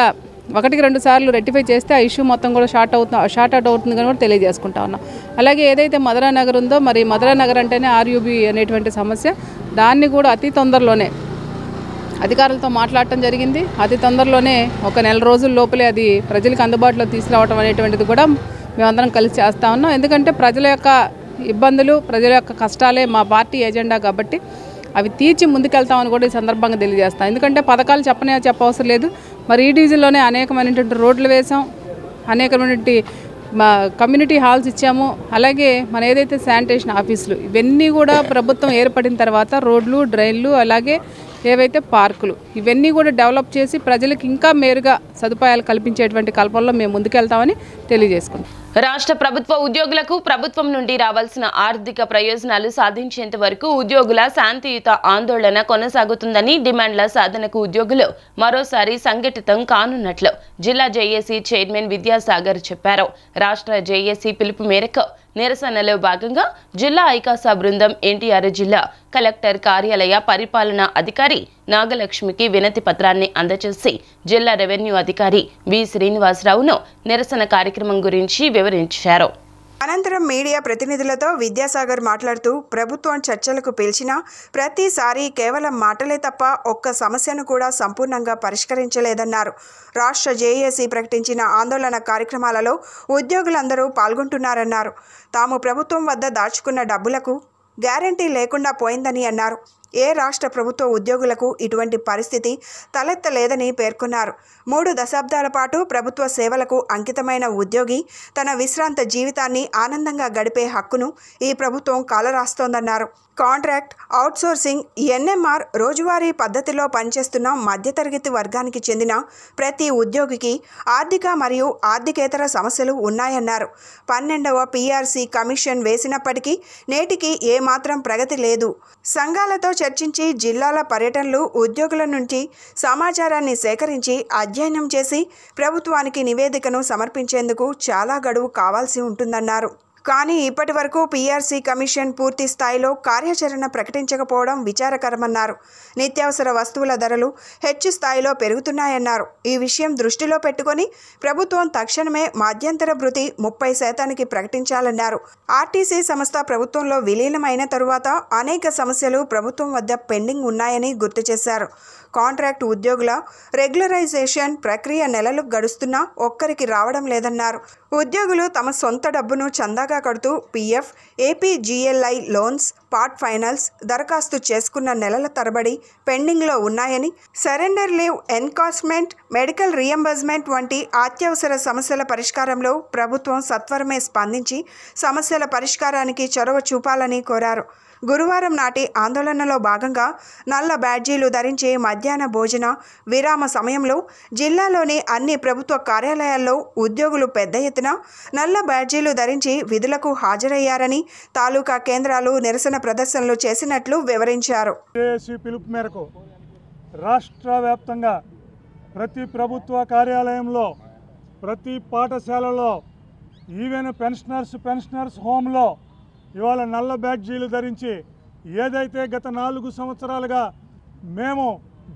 1-2 సార్లు రెక్టిఫై చేస్తే ఆ ఇష్యూ మొత్తం కూడా షార్ట్ అవుట్ అవుతుంది కానీ కూడా తెలియజేసుకుంటా ఉన్నాం. అలాగే ఏదైతే మధురా నగర్ ఉందో మరి మధురా నగర్ అంటేనే ఆర్యూబీ అనేటువంటి సమస్య, దాన్ని కూడా అతి తొందరలోనే అధికారులతో మాట్లాడటం జరిగింది. అతి తొందరలోనే ఒక 4 రోజుల లోపలే అది ప్రజలకు అందుబాటులో తీసుకురావడం అనేటువంటిది కూడా మేమందరం కలిసి చేస్తూ ఉన్నాం. ఎందుకంటే ప్రజల యొక్క ఇబ్బందులు, ప్రజల యొక్క కష్టాలే మా పార్టీ ఎజెండా కాబట్టి అవి తీర్చి ముందుకెళ్తామని కూడా ఈ సందర్భంగా తెలియజేస్తాం. ఎందుకంటే పథకాలు చెప్పవసరం లేదు. మరి ఈ డివిజన్లోనే అనేకమైనటువంటి రోడ్లు వేసాం, అనేకమైనటువంటి కమ్యూనిటీ హాల్స్ ఇచ్చాము. అలాగే మన ఏదైతే శానిటేషన్ ఆఫీసులు ఇవన్నీ కూడా ప్రభుత్వం ఏర్పడిన తర్వాత రోడ్లు, డ్రైన్లు, అలాగే ఏవైతే పార్కులు ఇవన్నీ కూడా డెవలప్ చేసి ప్రజలకు ఇంకా మేరుగా సదుపాయాలు కల్పించేటువంటి కల్పనలో మేము ముందుకెళ్తామని తెలియజేసుకుంటాం. రాష్ట్ర ప్రభుత్వ ఉద్యోగులకు ప్రభుత్వం నుండి రావాల్సిన ఆర్థిక ప్రయోజనాలు సాధించేంత వరకు ఉద్యోగుల శాంతియుత ఆందోళన కొనసాగుతుందని, డిమాండ్ల సాధనకు ఉద్యోగులు మరోసారి సంఘటితం కానున్నట్లు జిల్లా జేఏసీ చైర్మన్ విద్యాసాగర్ చెప్పారు. రాష్ట్ర జేఏసీ పిలుపు మేరకు నిరసనలో భాగంగా జిల్లా ఐకాసా బృందం ఎన్టీఆర్ జిల్లా కలెక్టర్ కార్యాలయ పరిపాలనా అధికారి నాగలక్ష్మికి వినతి పత్రాన్ని అందజేసి జిల్లా రెవెన్యూ అధికారి వి శ్రీనివాసరావును నిరసన కార్యక్రమం గురించి వివరించారు. అనంతరం మీడియా ప్రతినిధులతో విద్యాసాగర్ మాట్లాడుతూ ప్రభుత్వం చర్చలకు పిలిచినా ప్రతిసారి కేవలం మాటలే తప్ప ఒక్క సమస్యను కూడా సంపూర్ణంగా పరిష్కరించలేదన్నారు. రాష్ట్ర జేఏసీ ప్రకటించిన ఆందోళన కార్యక్రమాలలో ఉద్యోగులందరూ పాల్గొంటున్నారన్నారు. తాము ప్రభుత్వం వద్ద దాచుకున్న డబ్బులకు గ్యారంటీ లేకుండా పోయిందని అన్నారు. ఏ రాష్ట్ర ప్రభుత్వ ఉద్యోగులకు ఇటువంటి పరిస్థితి తలెత్తలేదని పేర్కొన్నారు. 3 దశాబ్దాల పాటు ప్రభుత్వ సేవలకు అంకితమైన ఉద్యోగి తన విశ్రాంత జీవితాన్ని ఆనందంగా గడిపే హక్కును ఈ ప్రభుత్వం కాలరాస్తోందన్నారు. కాంట్రాక్ట్, అవుట్సోర్సింగ్, ఎన్ఎంఆర్, రోజువారీ పద్ధతిలో పనిచేస్తున్న మధ్యతరగతి వర్గానికి చెందిన ప్రతి ఉద్యోగికి ఆర్థిక మరియు ఆర్థికేతర సమస్యలు ఉన్నాయన్నారు. 12వ పీఆర్సీ కమిషన్ వేసినప్పటికీ నేటికి ఏమాత్రం ప్రగతి లేదు. సంఘాలతో చర్చించి జిల్లాల పర్యటనలు, ఉద్యోగుల నుంచి సమాచారాన్ని సేకరించి అధ్యయనం చేసి ప్రభుత్వానికి నివేదికను సమర్పించేందుకు చాలా గడువు కావాల్సి ఉంటుందన్నారు. కానీ ఇప్పటి వరకు పీఆర్సీ కమిషన్ పూర్తి స్థాయిలో కార్యాచరణ ప్రకటించకపోవడం విచారకరమన్నారు. నిత్యావసర వస్తువుల ధరలు హెచ్చు స్థాయిలో పెరుగుతున్నాయన్నారు. ఈ విషయం దృష్టిలో పెట్టుకొని ప్రభుత్వం తక్షణమే మధ్యంతర భృతి 30% ప్రకటించాలన్నారు. ఆర్టీసీ సంస్థ ప్రభుత్వంలో విలీనమైన తరువాత అనేక సమస్యలు ప్రభుత్వం వద్ద పెండింగ్ ఉన్నాయని గుర్తు చేశారు. కాంట్రాక్ట్ ఉద్యోగుల రెగ్యులరైజేషన్ ప్రక్రియ నెలలు గడుస్తున్నా ఒక్కరికి రావడం లేదన్నారు. ఉద్యోగులు తమ సొంత డబ్బును చందాగా కడుతూ PF, APGLI loans, part finals దరఖాస్తు చేసుకున్న నెలల తరబడి పెండింగ్లో ఉన్నాయని, surrender leave, encashment, medical reimbursement వంటి అత్యవసర సమస్యల పరిష్కారంలో ప్రభుత్వం సత్వరమే స్పందించి సమస్యల పరిష్కారానికి చొరవ చూపాలని కోరారు. గురువారం నాటి ఆందోళనలో భాగంగా నల్ల బ్యాడ్జీలు ధరించి మధ్యాహ్న భోజన విరామ సమయంలో జిల్లాలోని అన్ని ప్రభుత్వ కార్యాలయాల్లో ఉద్యోగులు పెద్ద ఎత్తున నల్ల బ్యాడ్జీలు ధరించి విధులకు హాజరయ్యారని, తాలూకా కేంద్రాలు నిరసన ప్రదర్శనలు చేసినట్లు వివరించారు. పిలుపు మేరకు రాష్ట్ర వ్యాప్తంగా ప్రతి ప్రభుత్వ కార్యాలయంలో, ప్రతి పాఠశాలలో, ఈవెన్ పెన్షనర్స్ హోమ్లో ఇవాళ నల్ల బ్యాడ్జీలు ధరించి ఏదైతే గత 4 సంవత్సరాలుగా మేము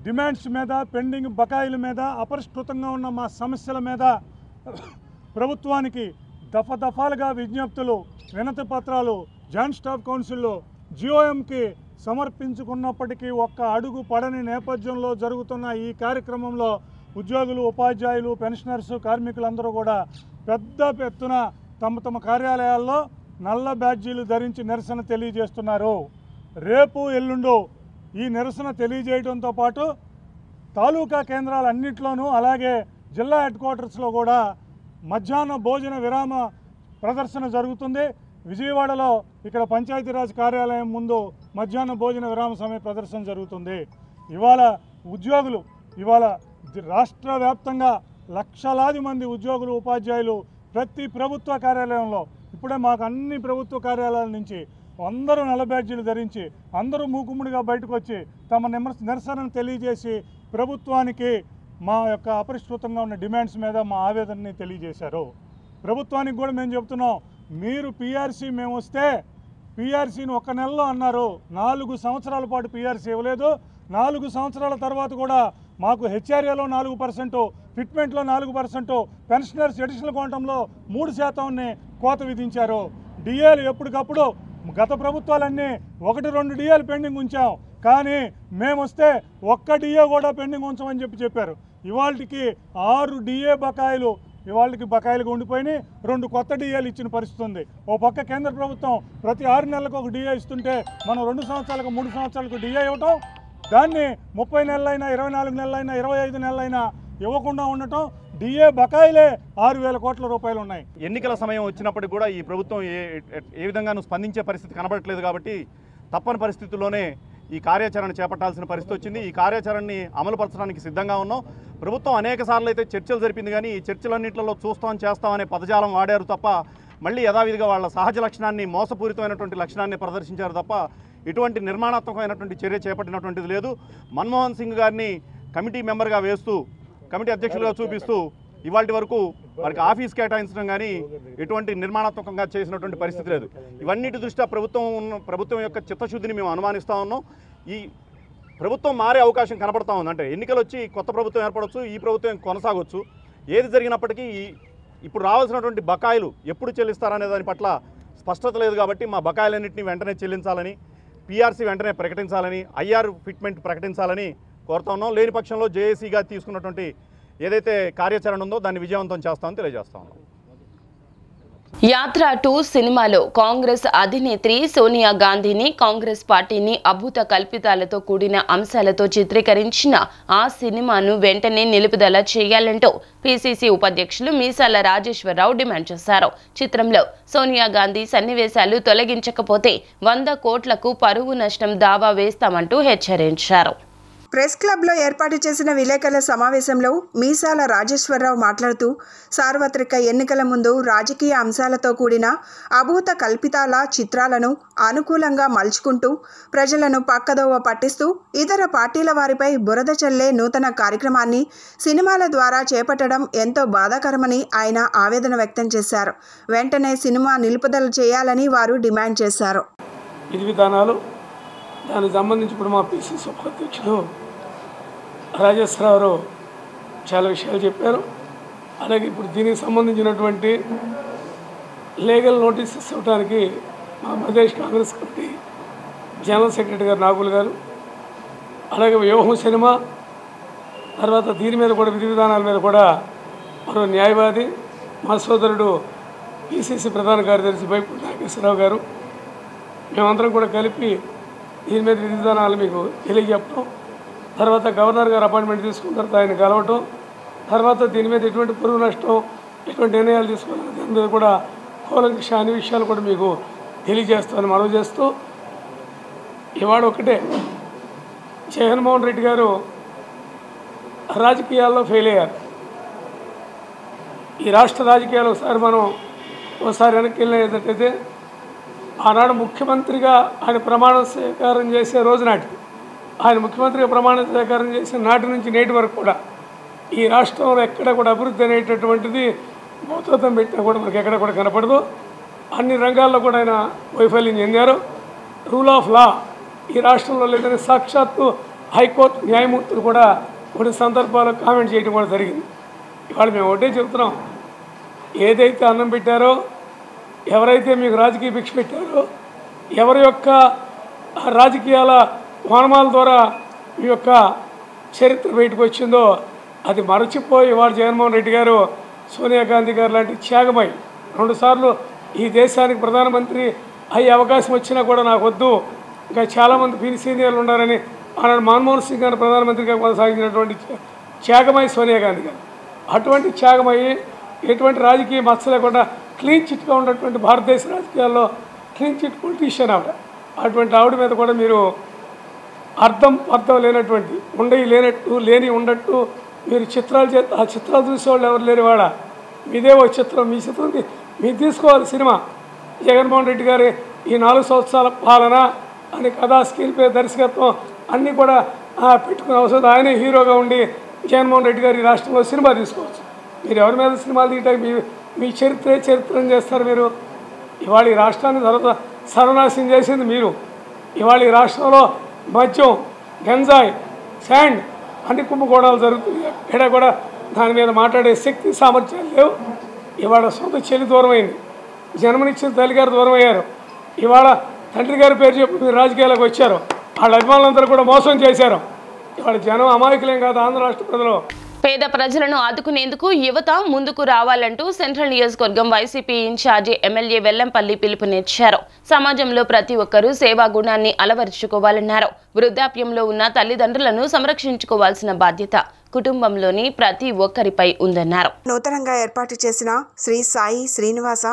డిమాండ్స్ మీద, పెండింగ్ బకాయిల మీద, అపరిష్కృతంగా ఉన్న మా సమస్యల మీద ప్రభుత్వానికి దఫాలుగా విజ్ఞప్తులు, వినతి పత్రాలు జాయింట్ స్టాఫ్ కౌన్సిల్లో జిఓఎంకి సమర్పించుకున్నప్పటికీ ఒక్క అడుగు పడని నేపథ్యంలో జరుగుతున్న ఈ కార్యక్రమంలో ఉద్యోగులు, ఉపాధ్యాయులు, పెన్షనర్స్, కార్మికులందరూ కూడా పెద్ద ఎత్తున తమ కార్యాలయాల్లో నల్ల బ్యాడ్జీలు ధరించి నిరసన తెలియజేస్తున్నారు. రేపు ఎల్లుండు ఈ నిరసన తెలియజేయడంతో పాటు తాలూకా కేంద్రాలన్నింటిలోనూ, అలాగే జిల్లా హెడ్ క్వార్టర్స్లో కూడా మధ్యాహ్న భోజన విరామ ప్రదర్శన జరుగుతుంది. విజయవాడలో ఇక్కడ పంచాయతీరాజ్ కార్యాలయం ముందు మధ్యాహ్న భోజన విరామ సమయ ప్రదర్శన జరుగుతుంది. ఇవాళ ఉద్యోగులు, ఇవాళ రాష్ట్ర వ్యాప్తంగా లక్షలాది మంది ఉద్యోగులు, ఉపాధ్యాయులు ప్రతి ప్రభుత్వ కార్యాలయంలో, ఇప్పుడే మాకు అన్ని ప్రభుత్వ కార్యాలయాల నుంచి అందరూ నల్ల బ్యాడ్జీలు ధరించి అందరూ మూకుమ్ముడిగా బయటకు వచ్చి తమ నిరసనను తెలియజేసి ప్రభుత్వానికి మా యొక్క అపరిష్కృతంగా ఉన్న డిమాండ్స్ మీద మా ఆవేదనని తెలియజేశారు. ప్రభుత్వానికి కూడా మేము చెప్తున్నాం, మీరు పీఆర్సీ మేము వస్తే పీఆర్సీని 1 నెలలో అన్నారు, 4 సంవత్సరాల పాటు పీఆర్సీ ఇవ్వలేదు. 4 సంవత్సరాల తర్వాత కూడా మాకు హెచ్ఆర్ఏలో 4%, ఫిట్మెంట్లో 4%, పెన్షనర్స్ ఎడిషనల్ క్వాంటంలో 3% కోత విధించారు. డిఏలు ఎప్పటికప్పుడు గత ప్రభుత్వాలన్నీ 1-2 డిఏలు పెండింగ్ ఉంచాం, కానీ మేము వస్తే 1 డిఏ కూడా పెండింగ్ ఉంచమని చెప్పారు. ఇవాళకి 6 డిఏ బకాయిలు ఇవాళకి బకాయిలుగా ఉండిపోయినాయి. 2 కొత్త డిఏలు ఇచ్చిన పరిస్థితి ఉంది. ఓ పక్క కేంద్ర ప్రభుత్వం ప్రతి 6 నెలలకు 1 డిఏ ఇస్తుంటే మనం 2 సంవత్సరాలకు 3 సంవత్సరాలకు డిఏ ఇవ్వటం, దాన్ని 30 నెలలైనా 24 నెలలైనా 25 నెలలైనా ఇవ్వకుండా ఉండటం, డిఏ బకాయిలే 6,000 కోట్ల రూపాయలు ఉన్నాయి. ఎన్నికల సమయం వచ్చినప్పటికీ కూడా ఈ ప్రభుత్వం ఏ విధంగానూ స్పందించే పరిస్థితి కనబడట్లేదు. కాబట్టి తప్పని పరిస్థితుల్లోనే ఈ కార్యాచరణ చేపట్టాల్సిన పరిస్థితి వచ్చింది. ఈ కార్యాచరణని అమలుపరచడానికి సిద్ధంగా ఉన్నాం. ప్రభుత్వం అనేక సార్లు అయితే చర్చలు జరిపింది, కానీ ఈ చర్చలన్నింటిలో చేస్తాం అనే పదజాలం వాడారు తప్ప మళ్ళీ యథావిధిగా వాళ్ళ సహజ లక్షణాన్ని, మోసపూరితమైనటువంటి లక్షణాన్ని ప్రదర్శించారు తప్ప ఇటువంటి నిర్మాణాత్మకమైనటువంటి చర్య చేపట్టినటువంటిది లేదు. మన్మోహన్ సింగ్ గారిని కమిటీ మెంబర్గా వేస్తూ, కమిటీ అధ్యక్షులుగా చూపిస్తూ ఇవాళ వరకు వారికి ఆఫీస్ కేటాయించడం కానీ ఎటువంటి నిర్మాణాత్మకంగా చేసినటువంటి పరిస్థితి లేదు. ఇవన్నిటి దృష్ట్యా ప్రభుత్వం యొక్క చిత్తశుద్ధిని మేము అనుమానిస్తూ ఉన్నాం. ఈ ప్రభుత్వం మారే అవకాశం కనపడతా ఉంది. అంటే ఎన్నికలు వచ్చి కొత్త ప్రభుత్వం ఏర్పడవచ్చు, ఈ ప్రభుత్వం కొనసాగవచ్చు. ఏది జరిగినప్పటికీ ఇప్పుడు రావాల్సినటువంటి బకాయిలు ఎప్పుడు చెల్లిస్తారనే దాని పట్ల స్పష్టత లేదు. కాబట్టి మా బకాయిలన్నింటినీ వెంటనే చెల్లించాలని, పీఆర్సీ వెంటనే ప్రకటించాలని, ఐఆర్ ఫిట్మెంట్ ప్రకటించాలని కోరుతా ఉన్నాం. లేని పక్షంలో జేఏసీగా తీసుకున్నటువంటి ఏదైతే కార్యాచరణ ఉందో దాన్ని విజయవంతం చేస్తామని తెలియజేస్తా ఉన్నాం. యాత్ర 2 సినిమాలో కాంగ్రెస్ అధినేత్రి సోనియా గాంధీని, కాంగ్రెస్ పార్టీని అభూత కల్పితాలతో కూడిన అంశాలతో చిత్రీకరించిన ఆ సినిమాను వెంటనే నిలుపుదల చేయాలంటూ పీసీసీ ఉపాధ్యక్షులు మీసాల రాజేశ్వరరావు డిమాండ్ చేశారు. చిత్రంలో సోనియా గాంధీ సన్నివేశాలు తొలగించకపోతే 100 కోట్లకు పరువు నష్టం దావా వేస్తామంటూ హెచ్చరించారు. ప్రెస్ క్లబ్లో ఏర్పాటు చేసిన విలేకరుల సమావేశంలో మీసాల రాజేశ్వరరావు మాట్లాడుతూ సార్వత్రిక ఎన్నికల ముందు రాజకీయ అంశాలతో కూడిన అభూత కల్పితాల చిత్రాలను అనుకూలంగా మలుచుకుంటూ ప్రజలను పక్కదోవ పట్టిస్తూ ఇతర పార్టీల వారిపై బురద చల్లే నూతన కార్యక్రమాన్ని సినిమాల ద్వారా చేపట్టడం ఎంతో బాధాకరమని ఆయన ఆవేదన వ్యక్తం చేశారు. వెంటనే సినిమా నిలుపుదల చేయాలని వారు డిమాండ్ చేశారు. విధి విధానాలు దానికి సంబంధించి ఇప్పుడు మా పీసీసీ ఉపాధ్యక్షులు రాజేశ్వరరావు చాలా విషయాలు చెప్పారు. అలాగే ఇప్పుడు దీనికి సంబంధించినటువంటి లీగల్ నోటీసెస్ ఇవ్వడానికి మా Pradesh Congress committee general secretary గారు నాగుల్ గారు, అలాగే వ్యూహం సినిమా తర్వాత దీని మీద కూడా విధి విధానాల మీద కూడా మరో న్యాయవాది మా సోదరుడు పీసీసీ ప్రధాన కార్యదర్శి బైపు నాగేశ్వరరావు గారు, మేమందరం కూడా కలిపి దీని మీద విధి విధానాలు మీకు తెలియజెప్పడం, తర్వాత గవర్నర్ గారు అపాయింట్మెంట్ తీసుకున్న తర్వాత ఆయన కలవటం, తర్వాత దీని మీద ఎటువంటి పరువు నష్టం, ఎటువంటి నిర్ణయాలు తీసుకోవాలి దాని మీద కూడా కూలంకష అన్ని విషయాలు కూడా మీకు తెలియజేస్తామని మనవి చేస్తూ, ఇవాళ ఒకటే జగన్మోహన్ రెడ్డి గారు రాజకీయాల్లో ఫెయిల్ అయ్యారు. ఈ రాష్ట్ర రాజకీయాలు ఒకసారి వెనక్కి వెళ్ళినట్టయితే ఆనాడు ముఖ్యమంత్రిగా ఆయన ప్రమాణ స్వీకారం చేసే రోజు నాటికి, ఆయన ముఖ్యమంత్రిగా ప్రమాణ స్వీకారం చేసిన నాటి నుంచి నేటి వరకు కూడా ఈ రాష్ట్రంలో ఎక్కడ కూడా అభివృద్ధి అనేటటువంటిది భూతత్వం పెట్టినా కూడా మనకి ఎక్కడ కూడా కనపడదు. అన్ని రంగాల్లో కూడా ఆయన వైఫల్యం చెందారు. రూల్ ఆఫ్ లా ఈ రాష్ట్రంలో లేదని సాక్షాత్తు హైకోర్టు న్యాయమూర్తులు కూడా కొన్ని సందర్భాల్లో కామెంట్ చేయడం కూడా జరిగింది. ఇవాళ మేము ఒకటే చెబుతున్నాం, ఏదైతే అన్నం పెట్టారో, ఎవరైతే మీకు రాజకీయ భిక్ష పెట్టారో, ఎవరి యొక్క రాజకీయాల వానమాల ద్వారా మీ యొక్క చరిత్ర బయటకు వచ్చిందో అది మరచిపోయి వాడు జగన్మోహన్ రెడ్డి గారు, సోనియా గాంధీ గారు లాంటి త్యాగమై 2 సార్లు ఈ దేశానికి ప్రధానమంత్రి అయ్యే అవకాశం వచ్చినా కూడా నాకు వద్దు, ఇంకా చాలామంది సీనియర్లు ఉన్నారని ఆనాడు మన్మోహన్ సింగ్ గారు ప్రధానమంత్రిగా కొనసాగించినటువంటి త్యాగమై సోనియా గాంధీ గారు, అటువంటి త్యాగమయ్యి ఎటువంటి రాజకీయ మచ్చ లేకుండా క్లీన్ చిట్గా ఉన్నటువంటి భారతదేశ రాజకీయాల్లో క్లీన్ చిట్ పొలిటీషియన్ ఆవిడ. అటువంటి ఆవిడ మీద కూడా మీరు అర్థం లేనటువంటి లేని ఉన్నట్టు మీరు చిత్రాలు ఆ చిత్రాలు చూసేవాళ్ళు ఎవరు లేని వాడ మీదే ఒక చిత్రం, మీ చిత్రం మీరు తీసుకోవాలి సినిమా. జగన్మోహన్ రెడ్డి గారి ఈ 4 సంవత్సరాల పాలన అని కథా స్క్రీన్ పే దర్శకత్వం అన్నీ కూడా పెట్టుకునే అవసరం, ఆయనే హీరోగా ఉండి జగన్మోహన్ రెడ్డి గారు ఈ రాష్ట్రంలో సినిమా తీసుకోవచ్చు. మీరు ఎవరి మీద సినిమాలు తీయటానికి మీ చరిత్రం చేస్తారు మీరు. ఇవాళ ఈ రాష్ట్రాన్ని సర్వనాశనం చేసింది మీరు. ఇవాళ ఈ రాష్ట్రంలో మద్యం, గంజాయి, శాండ్ అన్ని కుంభకోణాలు జరుగుతుంది. ఎక్కడ కూడా దాని మీద మాట్లాడే శక్తి సామర్థ్యాలు లేవు. ఇవాళ సొంత చెల్లి దూరం అయింది, జన్మనిచ్చిన తల్లిగారు దూరం అయ్యారు. ఇవాళ తండ్రి గారి పేరు చెప్పి మీరు రాజకీయాలకు వచ్చారు, వాళ్ళ అభిమానులందరూ కూడా మోసం చేశారు. ఇవాళ జనం అమాయకులేం కాదు ఆంధ్ర రాష్ట్ర ప్రజలు. పేద ప్రజలను ఆదుకునేందుకు యువత ముందుకు రావాలంటూ సెంట్రల్ నియోజకవర్గం వైసీపీ ఇన్ఛార్జి ఎమ్మెల్యే వెల్లంపల్లి పిలుపునిచ్చారు. సమాజంలో ప్రతి ఒక్కరూ సేవా గుణాన్ని అలవరుచుకోవాలన్నారు. వృద్ధాప్యంలో ఉన్న తల్లిదండ్రులను సంరక్షించుకోవాల్సిన బాధ్యత కుటుంబంలోని ప్రతి ఒక్కరిపై ఉందన్నారు. నూతనంగా ఏర్పాటు చేసిన శ్రీ సాయి శ్రీనివాస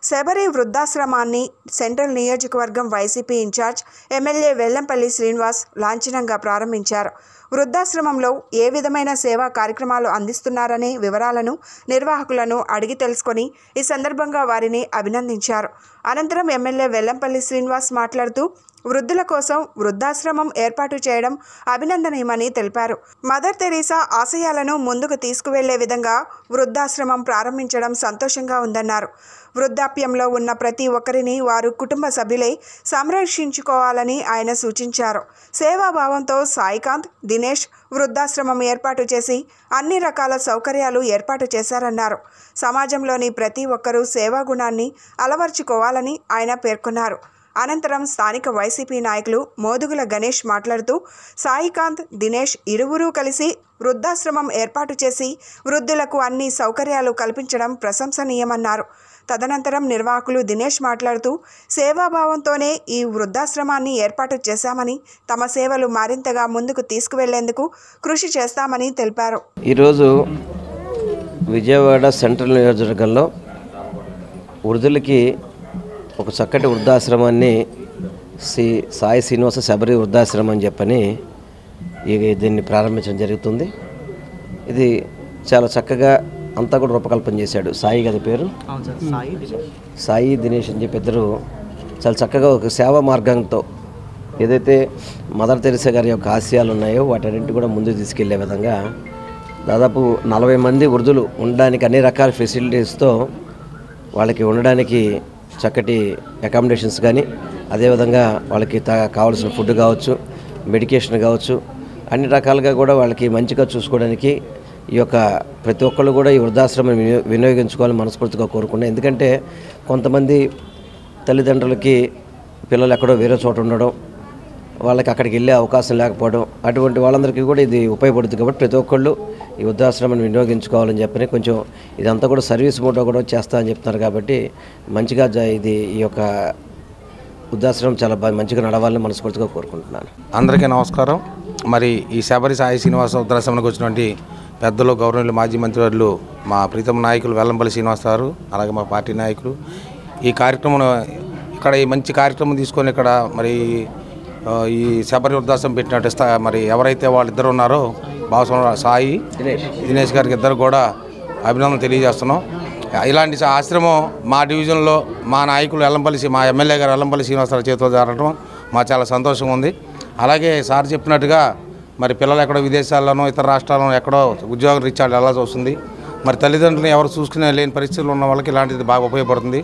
శబరి వృద్ధాశ్రమాన్ని సెంట్రల్ నియోజకవర్గం వైసీపీ ఇన్ఛార్జ్ ఎమ్మెల్యే వెల్లంపల్లి శ్రీనివాస్ లాంఛనంగా ప్రారంభించారు. వృద్ధాశ్రమంలో ఏ విధమైన సేవా కార్యక్రమాలు అందిస్తున్నారనే వివరాలను నిర్వాహకులను అడిగి తెలుసుకొని ఈ సందర్భంగా వారిని అభినందించారు. అనంతరం ఎమ్మెల్యే వెల్లంపల్లి శ్రీనివాస్ మాట్లాడుతూ వృద్ధుల కోసం వృద్ధాశ్రమం ఏర్పాటు చేయడం అభినందనీయమని తెలిపారు. మదర్ తెరీసా ఆశయాలను ముందుకు తీసుకువెళ్లే విధంగా వృద్ధాశ్రమం ప్రారంభించడం సంతోషంగా ఉందన్నారు. వృద్ధాప్యంలో ఉన్న ప్రతి ఒక్కరిని వారు కుటుంబ సభ్యులై సంరక్షించుకోవాలని ఆయన సూచించారు. సేవాభావంతో సాయికాంత్, దినేష్ వృద్ధాశ్రమం ఏర్పాటు చేసి అన్ని రకాల సౌకర్యాలు ఏర్పాటు చేశారన్నారు. సమాజంలోని ప్రతి ఒక్కరూ సేవా గుణాన్ని అలవర్చుకోవాలని ఆయన పేర్కొన్నారు. అనంతరం స్థానిక వైసీపీ నాయకులు మోదుగుల గణేష్ మాట్లాడుతూ సాయికాంత్, దినేష్ ఇరువురూ కలిసి వృద్ధాశ్రమం ఏర్పాటు చేసి వృద్ధులకు అన్ని సౌకర్యాలు కల్పించడం ప్రశంసనీయమన్నారు. తదనంతరం నిర్వాహకులు దినేష్ మాట్లాడుతూ సేవాభావంతోనే ఈ వృద్ధాశ్రమాన్ని ఏర్పాటు చేశామని, తమ సేవలు మరింతగా ముందుకు తీసుకువెళ్లేందుకు కృషి చేస్తామని తెలిపారు. ఈరోజు విజయవాడ సెంట్రల్ నియోజకవర్గంలో వృద్ధులకి ఒక చక్కటి వృద్ధాశ్రమాన్ని సాయి శ్రీనివాస శబరి వృద్ధాశ్రమం అని చెప్పని దీన్ని ప్రారంభించడం జరుగుతుంది. ఇది చాలా చక్కగా అంతా కూడా రూపకల్పన చేశాడు. సాయి కదా పేరు, సాయి దినేష్ అని చెప్పి ఇద్దరు చాలా చక్కగా ఒక సేవా మార్గంతో ఏదైతే మదర్ తెరీసా గారి యొక్క ఆశయాలు ఉన్నాయో వాటన్నింటి కూడా ముందుకు తీసుకెళ్లే విధంగా దాదాపు 40 మంది వృద్ధులు ఉండడానికి అన్ని రకాల ఫెసిలిటీస్తో వాళ్ళకి ఉండడానికి చక్కటి అకామిడేషన్స్ కానీ, అదేవిధంగా వాళ్ళకి కావాల్సిన ఫుడ్ కావచ్చు, మెడికేషన్ కావచ్చు, అన్ని రకాలుగా కూడా వాళ్ళకి మంచిగా చూసుకోవడానికి ఈ యొక్క ప్రతి ఒక్కళ్ళు కూడా ఈ వృద్ధాశ్రమం వినియోగించుకోవాలని మనస్ఫూర్తిగా కోరుకున్నాను. ఎందుకంటే కొంతమంది తల్లిదండ్రులకి పిల్లలు ఎక్కడో వేరే చోట ఉండడం, వాళ్ళకి అక్కడికి వెళ్ళే అవకాశం లేకపోవడం, అటువంటి వాళ్ళందరికీ కూడా ఇది ఉపయోగపడుతుంది. కాబట్టి ప్రతి ఒక్కళ్ళు ఈ వృద్ధాశ్రమాన్ని వినియోగించుకోవాలని చెప్పని కొంచెం ఇదంతా కూడా సర్వీస్ మోటో కూడా చేస్తా అని చెప్తున్నారు. కాబట్టి మంచిగా ఈ యొక్క వృద్ధాశ్రమం చాలా మంచిగా నడవాలని మనస్ఫూర్తిగా కోరుకుంటున్నాను. అందరికీ నమస్కారం. మరి ఈ శబరి సాయి శ్రీనివాస వృద్ధాశ్రమానికి వచ్చినటువంటి పెద్దలు, గౌరవనీయులు మాజీ మంత్రివర్యులు మా ప్రీతమ నాయకులు వెల్లంపల్లి శ్రీనివాస్ గారు, అలాగే మా పార్టీ నాయకులు ఈ కార్యక్రమం ఇక్కడ ఈ మంచి కార్యక్రమం తీసుకొని ఇక్కడ మరి ఈ శబరి వృద్ధాశ్రమం పెట్టినట్టు మరి ఎవరైతే వాళ్ళిద్దరు ఉన్నారో సాయి దినేష్ గారికి ఇద్దరు కూడా అభినందన తెలియజేస్తున్నాం. ఇలాంటి ఆశ్రమం మా డివిజన్లో మా నాయకులు మా ఎమ్మెల్యే గారు వెల్లంపల్లి శ్రీనివాసరావు చేతితో జరగడం మాకు చాలా సంతోషంగా ఉంది. అలాగే సార్ చెప్పినట్టుగా మరి పిల్లలు ఎక్కడో విదేశాల్లోనో ఇతర రాష్ట్రాల్లోనో ఎక్కడో ఉద్యోగం రీత్యా వెళ్ళాల్సి వస్తుంది. మరి తల్లిదండ్రులను ఎవరు చూసుకునే లేని పరిస్థితులు ఉన్న వాళ్ళకి ఇలాంటిది బాగా ఉపయోగపడుతుంది.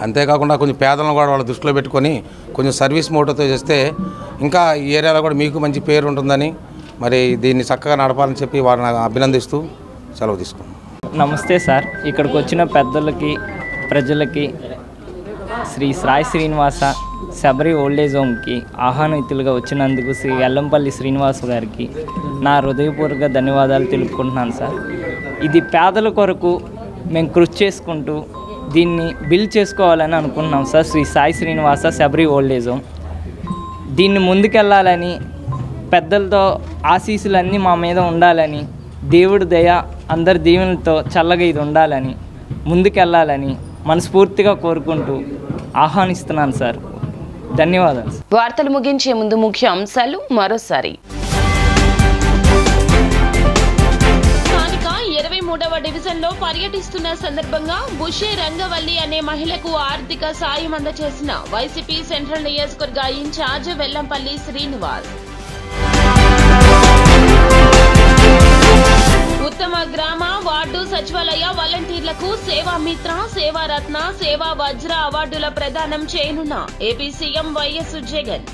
అంతేకాకుండా కొంచెం పేదలను కూడా వాళ్ళ దృష్టిలో పెట్టుకొని కొంచెం సర్వీస్ మోటోతో చేస్తే ఇంకా ఈ ఏరియాలో కూడా మీకు మంచి పేరు ఉంటుందని, మరి దీన్ని చక్కగా నడపాలని చెప్పి వారిని అభినందిస్తూ సెలవు తీసుకున్నాం. నమస్తే సార్. ఇక్కడికి వచ్చిన పెద్దలకి, ప్రజలకి, శ్రీ సాయి శ్రీనివాస శబరి ఓల్డేజ్ హోమ్కి ఆహ్వానితులుగా వచ్చినందుకు శ్రీ వెల్లంపల్లి శ్రీనివాస్ గారికి నా హృదయపూర్వక ధన్యవాదాలు తెలుపుకుంటున్నాను సార్. ఇది పేదల కొరకు మేము కృషి చేసుకుంటూ దీన్ని బిల్డ్ చేసుకోవాలని అనుకుంటున్నాం sir. Sri Sai Srinivasa Sabari old age home దీన్ని ముందుకెళ్ళాలని, పెద్దలతో ఆశీస్సులన్నీ మా మీద ఉండాలని, దేవుడి దయ అందరి దీవెనలతో చల్లగా ఇది ఉండాలని, ముందుకెళ్ళాలని మనస్ఫూర్తిగా కోరుకుంటూ ఆహ్వానిస్తున్నాను సార్. ధన్యవాదాలు. వార్తలు ముగించే ముందు ముఖ్య అంశాలు మరోసారి. 23వ డివిజన్లో పర్యటిస్తున్న సందర్భంగా బుషే రంగవల్లి అనే మహిళకు ఆర్థిక సాయం అందజేసిన వైసీపీ సెంట్రల్ నియోజకవర్గ ఇన్ఛార్జ్ వెల్లంపల్లి శ్రీనివాస్. ఉత్తమ గ్రామ, వార్డు, సచివాలయ వాలంటీర్లకు సేవామిత్ర, సేవారత్న, సేవా వజ్ర అవార్డుల ప్రదానం చేయనున్న ఏపీ సీఎం వైఎస్ జగన్.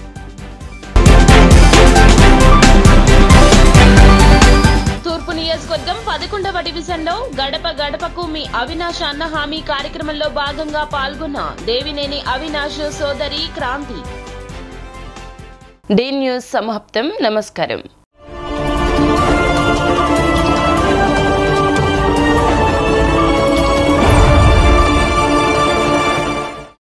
తూర్పు నియోజకవర్గం 11వ డివిజన్లో గడప గడపకు మీ అవినాష్ అన్న హామీ కార్యక్రమంలో భాగంగా పాల్గొన్న దేవినేని అవినాష్ సోదరి క్రాంతి. డి న్యూస్ సమాప్తం. నమస్కారం.